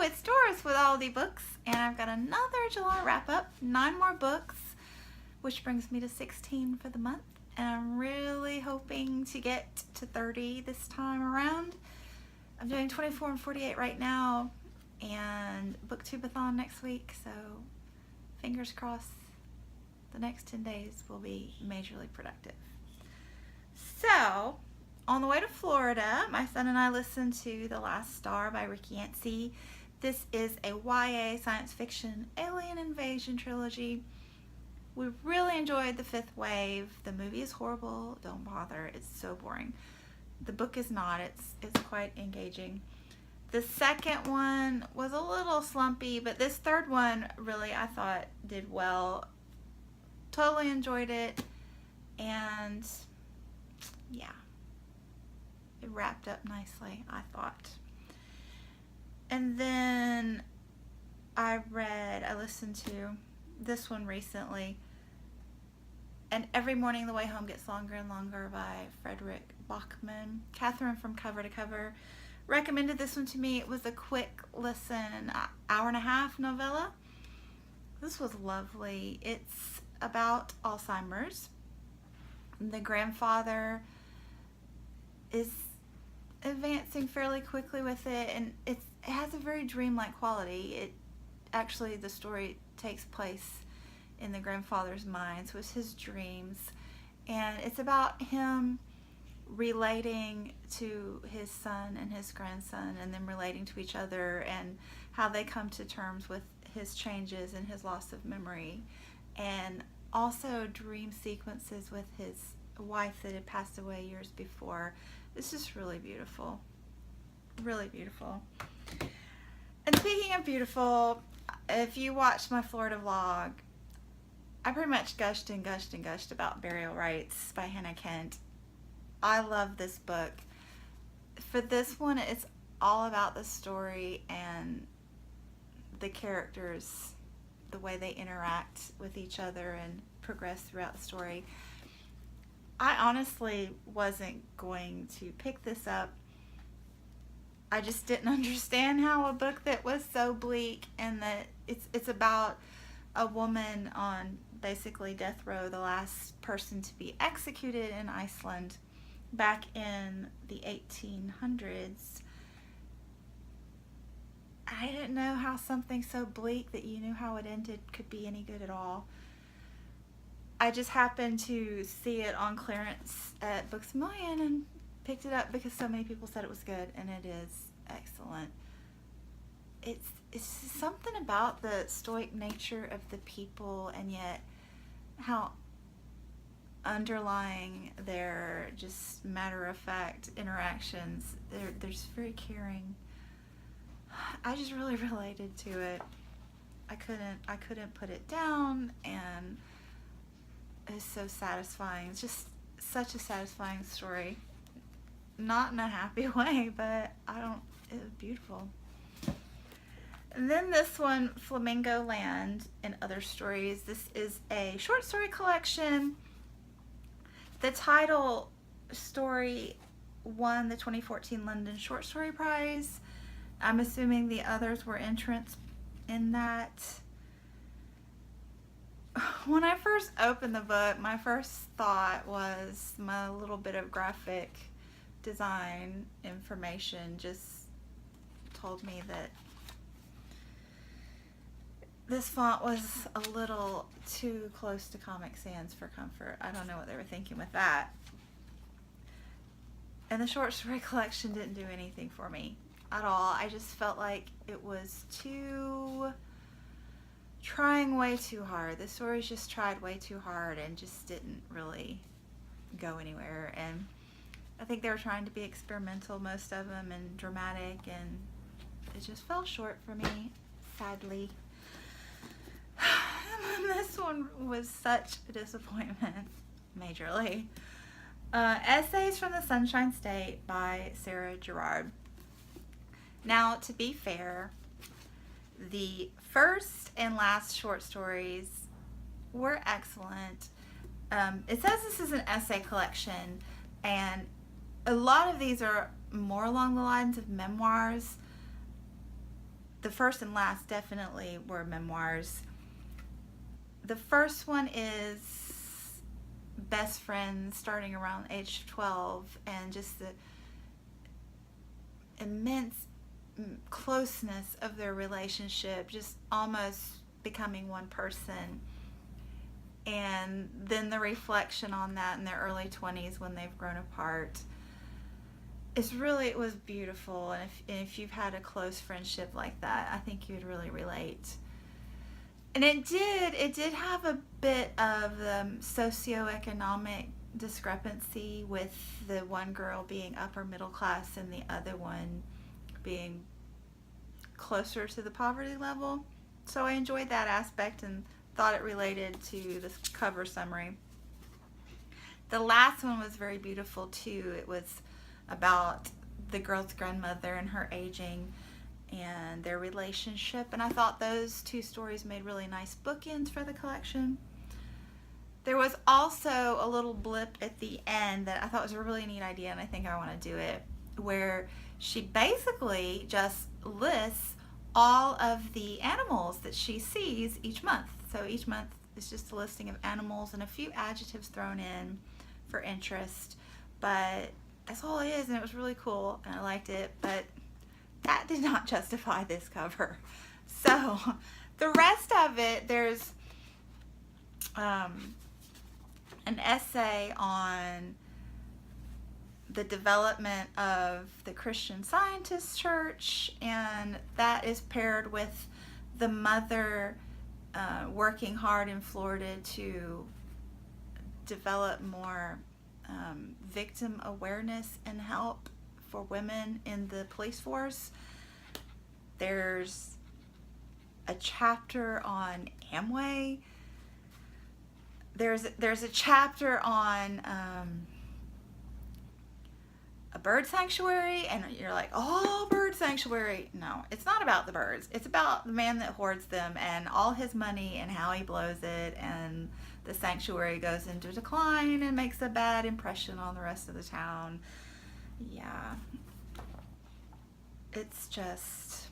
it's Doris with all the books, and I've got another July wrap up, 9 more books, which brings me to 16 for the month, and I'm really hoping to get to 30 this time around. I'm doing 24 and 48 right now, and booktubeathon next week, so fingers crossed the next 10 days will be majorly productive. So, on the way to Florida, my son and I listened to The Last Star by Rick Yancey. This is a YA science fiction alien invasion trilogy. We really enjoyed The Fifth Wave. The movie is horrible. Don't bother. It's so boring. The book is not. It's quite engaging. The second one was a little slumpy, but this third one really I thought did well. Totally enjoyed it, and yeah. It wrapped up nicely, I thought. And then I listened to this one recently, And Every Morning the Way Home Gets Longer and Longer by Frederick Bachman. Catherine from Cover to Cover recommended this one to me. It was a quick listen, hour and a half novella. This was lovely. It's about Alzheimer's. The grandfather is advancing fairly quickly with it, and it has a very dreamlike quality. Actually, the story takes place in the grandfather's mind, so it's his dreams, and it's about him relating to his son and his grandson, and then relating to each other, and how they come to terms with his changes and his loss of memory, and also dream sequences with his wife that had passed away years before. It's just really beautiful. Really beautiful. And speaking of beautiful, if you watched my Florida vlog, I pretty much gushed and gushed and gushed about Burial Rites by Hannah Kent. I love this book. For this one, it's all about the story and the characters, the way they interact with each other and progress throughout the story. I honestly wasn't going to pick this up. I just didn't understand how a book that was so bleak, and that it's about a woman on basically death row, the last person to be executed in Iceland back in the 1800s. I didn't know how something so bleak that you knew how it ended could be any good at all. I just happened to see it on clearance at Books A Million and picked it up because so many people said it was good, and it is excellent. It's something about the stoic nature of the people, and yet how underlying their just matter-of-fact interactions. They're just very caring. I just really related to it. I couldn't put it down, and it's so satisfying. It's just such a satisfying story. Not in a happy way, but it was beautiful. And then this one, Flamingo Land and Other Stories. This is a short story collection. The title story won the 2014 London Short Story Prize. I'm assuming the others were entrants in that. When I first opened the book, my first thought was my little bit of graphic design information just told me that this font was a little too close to Comic Sans for comfort. I don't know what they were thinking with that. And the short story collection didn't do anything for me at all. I just felt like it was trying way too hard. The stories just tried way too hard and just didn't really go anywhere. And I think they were trying to be experimental, most of them, and dramatic, and it just fell short for me, sadly. And this one was such a disappointment, majorly. Essays from the Sunshine State by Sarah Gerard. Now, to be fair, the first and last short stories were excellent. It says this is an essay collection, and a lot of these are more along the lines of memoirs. the first and last definitely were memoirs. The first one is best friends starting around age 12, and just the immense closeness of their relationship, just almost becoming one person. And then the reflection on that in their early 20s when they've grown apart. It was beautiful. And if you've had a close friendship like that, I think you'd really relate. And it did have a bit of socioeconomic discrepancy, with the one girl being upper middle class and the other one being closer to the poverty level. So I enjoyed that aspect and thought it related to this cover summary. The last one was very beautiful too. It was about the girl's grandmother and her aging and their relationship, and I thought those two stories made really nice bookends for the collection. There was also a little blip at the end that I thought was a really neat idea, and I think I want to do it, where she basically just lists all of the animals that she sees each month. So each month is just a listing of animals and a few adjectives thrown in for interest, but that's all it is, and it was really cool and I liked it, but that did not justify this cover. So the rest of it, there's an essay on the development of the Christian Scientist Church, and that is paired with the mother working hard in Florida to develop more victim awareness and help for women in the police force. There's a chapter on Amway. There's a chapter on a bird sanctuary, and you're like, oh, bird sanctuary. No, it's not about the birds. It's about the man that hoards them and all his money and how he blows it, and the sanctuary goes into decline and makes a bad impression on the rest of the town. Yeah. It's just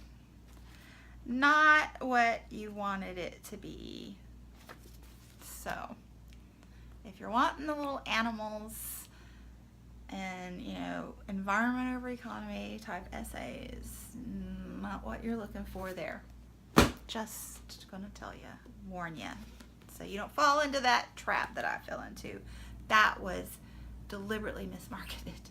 not what you wanted it to be. So, if you're wanting the little animals and, environment over economy type essays, not what you're looking for there. Just gonna tell you, warn you, so you don't fall into that trap that I fell into. That was deliberately mismarketed.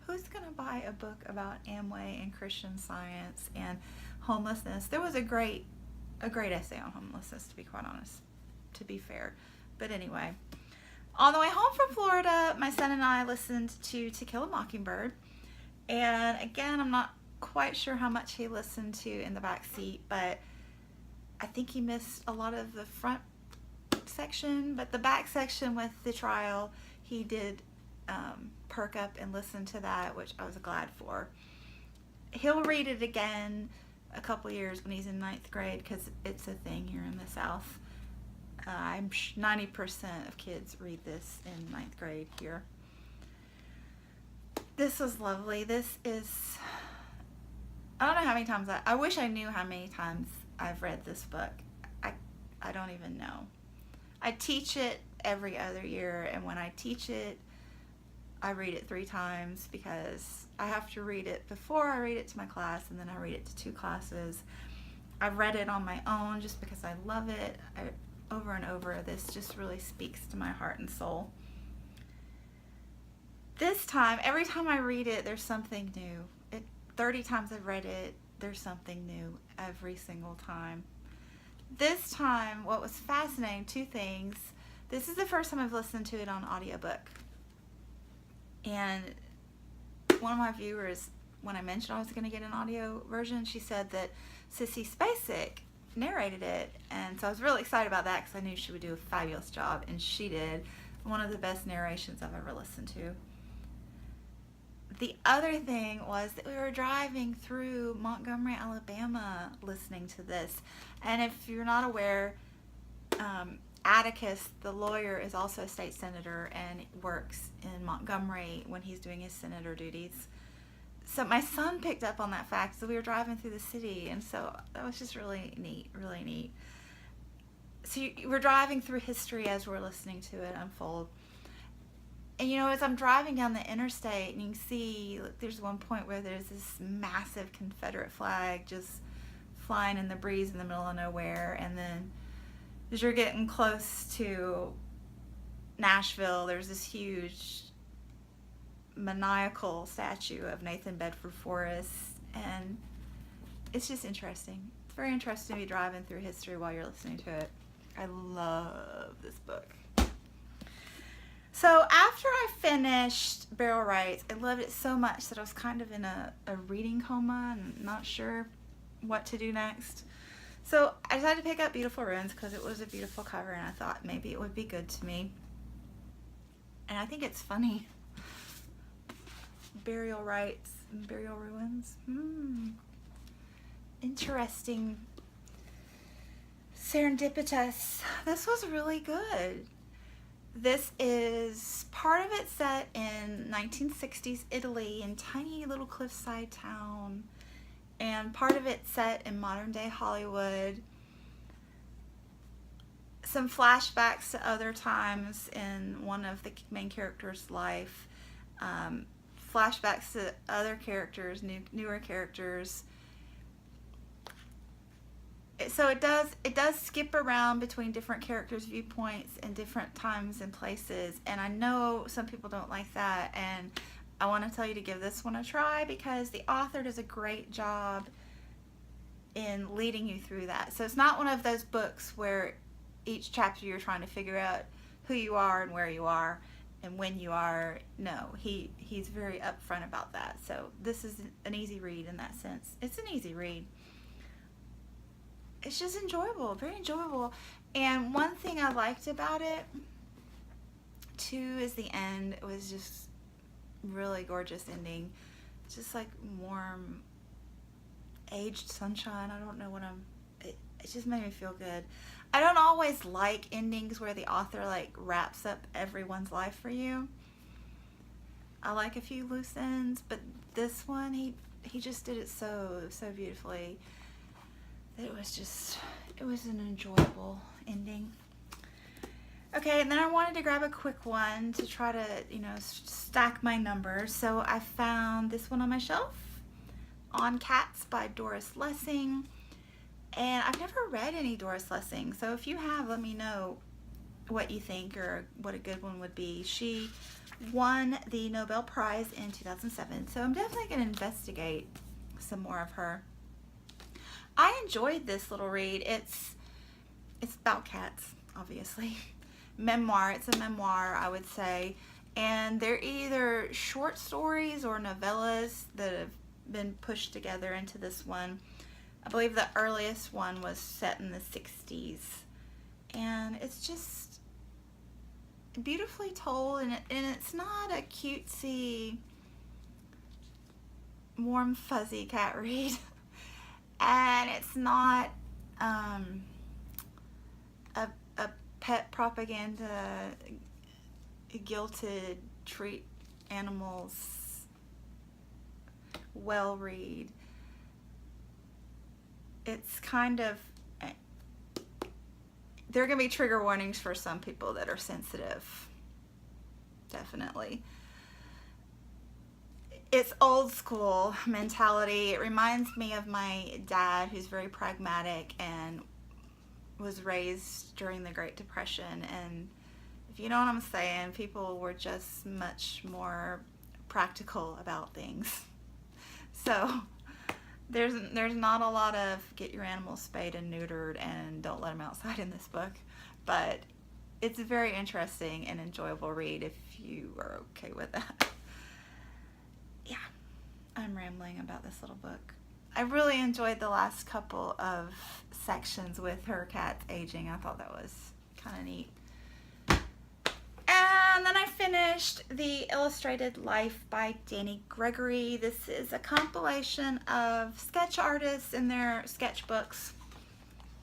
Who's gonna buy a book about Amway and Christian Science and homelessness? There was a great essay on homelessness, to be quite honest, to be fair. But anyway, on the way home from Florida, my son and I listened to Kill a Mockingbird. And again, I'm not quite sure how much he listened to in the back seat, but I think he missed a lot of the front section. But the back section with the trial, he did perk up and listen to that, which I was glad for. He'll read it again a couple years when he's in 9th grade, because it's a thing here in the South. I'm 90% of kids read this in 9th grade here. This was lovely. This is, I don't know how many times, I wish I knew how many times I've read this book. I don't even know. I teach it every other year, and when I teach it, I read it 3 times, because I have to read it before I read it to my class, and then I read it to 2 classes. I've read it on my own just because I love it. Over and over, this just really speaks to my heart and soul. This time, every time I read it, there's something new. 30 times I've read it, there's something new every single time. This time, what was fascinating, 2 things. This is the first time I've listened to it on audiobook. And one of my viewers, when I mentioned I was going to get an audio version, she said that Sissy Spacek narrated it, and so I was really excited about that, because I knew she would do a fabulous job, and she did. One of the best narrations I've ever listened to. The other thing was that we were driving through Montgomery, Alabama, listening to this, and if you're not aware, Atticus, the lawyer, is also a state senator and works in Montgomery when he's doing his senator duties. So my son picked up on that fact. So we were driving through the city, and so that was just really neat, really neat. So we're driving through history as we're listening to it unfold. And as I'm driving down the interstate, and you can see, look, there's one point where there's this massive Confederate flag just flying in the breeze in the middle of nowhere. And then as you're getting close to Nashville, there's this huge maniacal statue of Nathan Bedford Forrest, and it's just interesting. It's very interesting to be driving through history while you're listening to it. I love this book. So after I finished Burial Rites, I loved it so much that I was kind of in a reading coma and not sure what to do next. So I decided to pick up Beautiful Ruins because it was a beautiful cover, and I thought maybe it would be good to me. And I think it's funny. Burial Rites and Burial Ruins. Interesting. Serendipitous. This was really good. This is part of it set in 1960s Italy in tiny little cliffside town, and part of it set in modern day Hollywood. Some flashbacks to other times in one of the main characters' life. Flashbacks to other characters, newer characters. So it does skip around between different characters' viewpoints and different times and places. And I know some people don't like that, and I want to tell you to give this one a try because the author does a great job in leading you through that. So it's not one of those books where each chapter you're trying to figure out who you are and where you are and when you are. No, he's very upfront about that. So this is an easy read in that sense. It's an easy read. It's just enjoyable, very enjoyable. And one thing I liked about it too is the end. It was just really gorgeous ending. Just like warm, aged sunshine. I don't know what it just made me feel good. I don't always like endings where the author like wraps up everyone's life for you. I like a few loose ends, but this one he just did it so beautifully. It was an enjoyable ending. Okay, and then I wanted to grab a quick one to try to, stack my numbers. So I found this one on my shelf, On Cats by Doris Lessing. And I've never read any Doris Lessing, so if you have, let me know what you think or what a good one would be. She won the Nobel Prize in 2007, so I'm definitely going to investigate some more of her. I enjoyed this little read. It's about cats, obviously. Memoir. It's a memoir, I would say. And they're either short stories or novellas that have been pushed together into this one. I believe the earliest one was set in the 60s. And it's just beautifully told, and it's not a cutesy, warm, fuzzy cat read. And it's not a pet propaganda, guilted, treat animals well read. It's kind of, there are going to be trigger warnings for some people that are sensitive. Definitely. It's old school mentality. It reminds me of my dad, who's very pragmatic and was raised during the Great Depression. And if you know what I'm saying, people were just much more practical about things. So there's not a lot of get your animals spayed and neutered and don't let them outside in this book. But it's a very interesting and enjoyable read if you are okay with that. Yeah, I'm rambling about this little book. I really enjoyed the last couple of sections with her cats aging. I thought that was kind of neat. And then I finished The Illustrated Life by Danny Gregory. This is a compilation of sketch artists and their sketchbooks.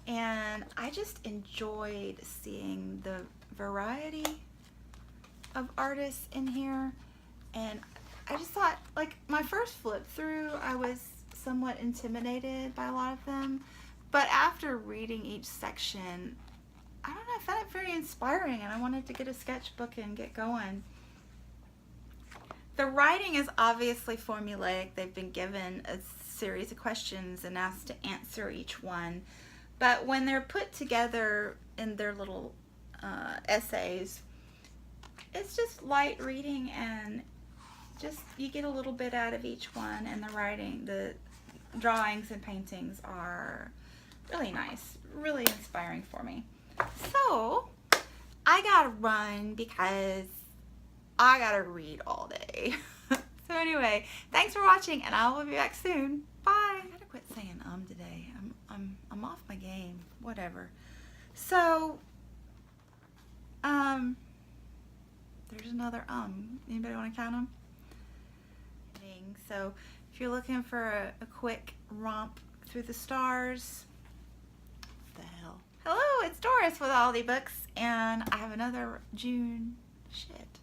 And I just enjoyed seeing the variety of artists in here. And I just thought, like, my first flip through, I was somewhat intimidated by a lot of them. But after reading each section, I don't know, I found it very inspiring, and I wanted to get a sketchbook and get going. The writing is obviously formulaic. They've been given a series of questions and asked to answer each one. But when they're put together in their little essays, it's just light reading, and just you get a little bit out of each one. And the writing, the drawings and paintings are really nice, really inspiring for me. So I gotta run because I gotta read all day. So anyway, thanks for watching, and I will be back soon. Bye. I gotta quit saying today. I'm off my game. Whatever. So there's another Anybody want to count them? So if you're looking for a quick romp through the stars, what the hell? Hello, it's Doris with Aldi Books, and I have another June shit.